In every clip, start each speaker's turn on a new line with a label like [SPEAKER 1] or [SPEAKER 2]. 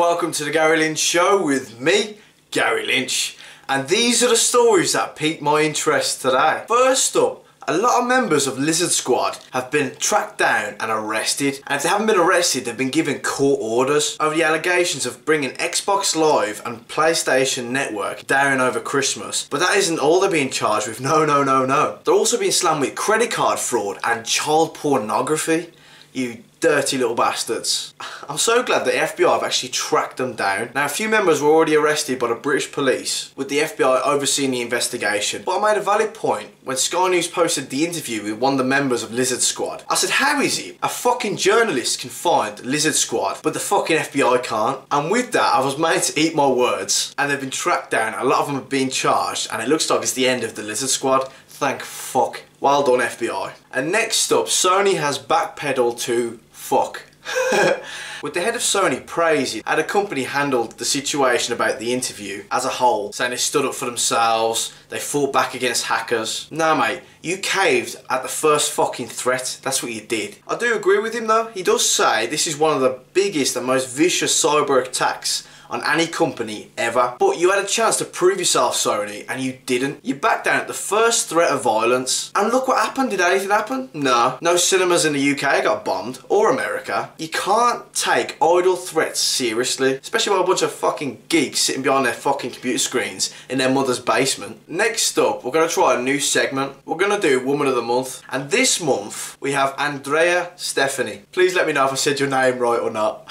[SPEAKER 1] welcome to the Gary Lynch Show with me, Gary Lynch. And these are the stories that piqued my interest today. First up, a lot of members of Lizard Squad have been tracked down and arrested. And if they haven't been arrested, they've been given court orders over the allegations of bringing Xbox Live and PlayStation Network down over Christmas. But that isn't all they're being charged with. No. They're also being slammed with credit card fraud and child pornography. You dirty little bastards. I'm so glad the FBI have actually tracked them down. Now, a few members were already arrested by the British police, with the FBI overseeing the investigation. But I made a valid point when Sky News posted the interview with one of the members of Lizard Squad. I said, how is it a fucking journalist can find Lizard Squad, but the fucking FBI can't? And with that, I was made to eat my words, and they've been tracked down. A lot of them have been charged, and it looks like it's the end of the Lizard Squad. Thank fuck. Well done, FBI. And next up, Sony has backpedaled to fuck. With the head of Sony praising how the company handled the situation about the interview as a whole, saying they stood up for themselves, they fought back against hackers. Nah mate, you caved at the first fucking threat. That's what you did. I do agree with him though. He does say this is one of the biggest and most vicious cyber attacks on any company ever. But you had a chance to prove yourself, Sony, and you didn't. You backed down at the first threat of violence, and look what happened. Did anything happen? No. No cinemas in the UK got bombed, or America. You can't take idle threats seriously, especially by a bunch of fucking geeks sitting behind their fucking computer screens in their mother's basement. Next up, we're going to try a new segment. We're going to do Woman of the Month, and this month we have Andrea Stephanie. Please let me know if I said your name right or not.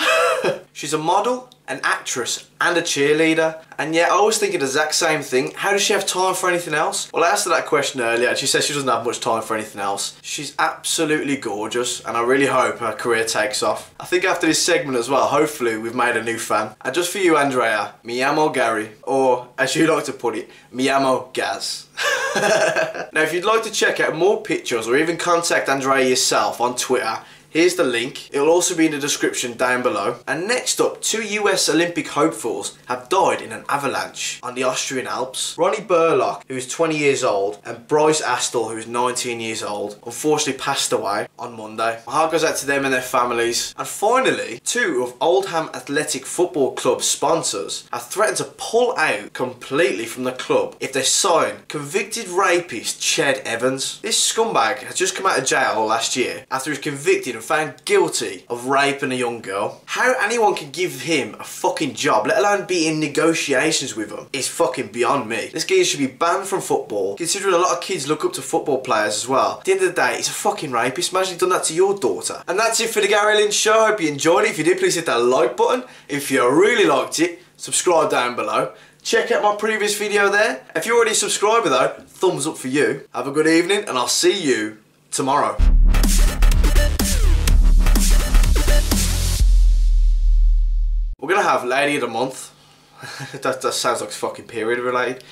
[SPEAKER 1] She's a model, an actress and a cheerleader, and yet I was thinking the exact same thing. How does she have time for anything else? Well, I asked her that question earlier and she says she doesn't have much time for anything else. She's absolutely gorgeous and I really hope her career takes off. I think after this segment as well, hopefully we've made a new fan. And just for you, Andrea, mi amo Gary, or as you like to put it, mi amo Gaz. Now if you'd like to check out more pictures or even contact Andrea yourself on Twitter, here's the link. It'll also be in the description down below. And next up, 2 US Olympic hopefuls have died in an avalanche on the Austrian Alps. Ronnie Burlock, who is 20 years old, and Bryce Astle, who is 19 years old, unfortunately passed away on Monday. My heart goes out to them and their families. And finally, 2 of Oldham Athletic Football Club's sponsors have threatened to pull out completely from the club if they sign convicted rapist Ched Evans. This scumbag has just come out of jail last year after he was convicted and found guilty of raping a young girl. How anyone can give him a fucking job, let alone be in negotiations with him, is fucking beyond me. This guy should be banned from football, considering a lot of kids look up to football players as well. At the end of the day, he's a fucking rapist. Imagine he'd done that to your daughter. And that's it for the Gary Lynch Show. I hope you enjoyed it. If you did, please hit that like button. If you really liked it, subscribe down below. Check out my previous video there. If you're already a subscriber though, thumbs up for you. Have a good evening and I'll see you tomorrow. We're gonna have Lady of the Month. that sounds like it's fucking period related.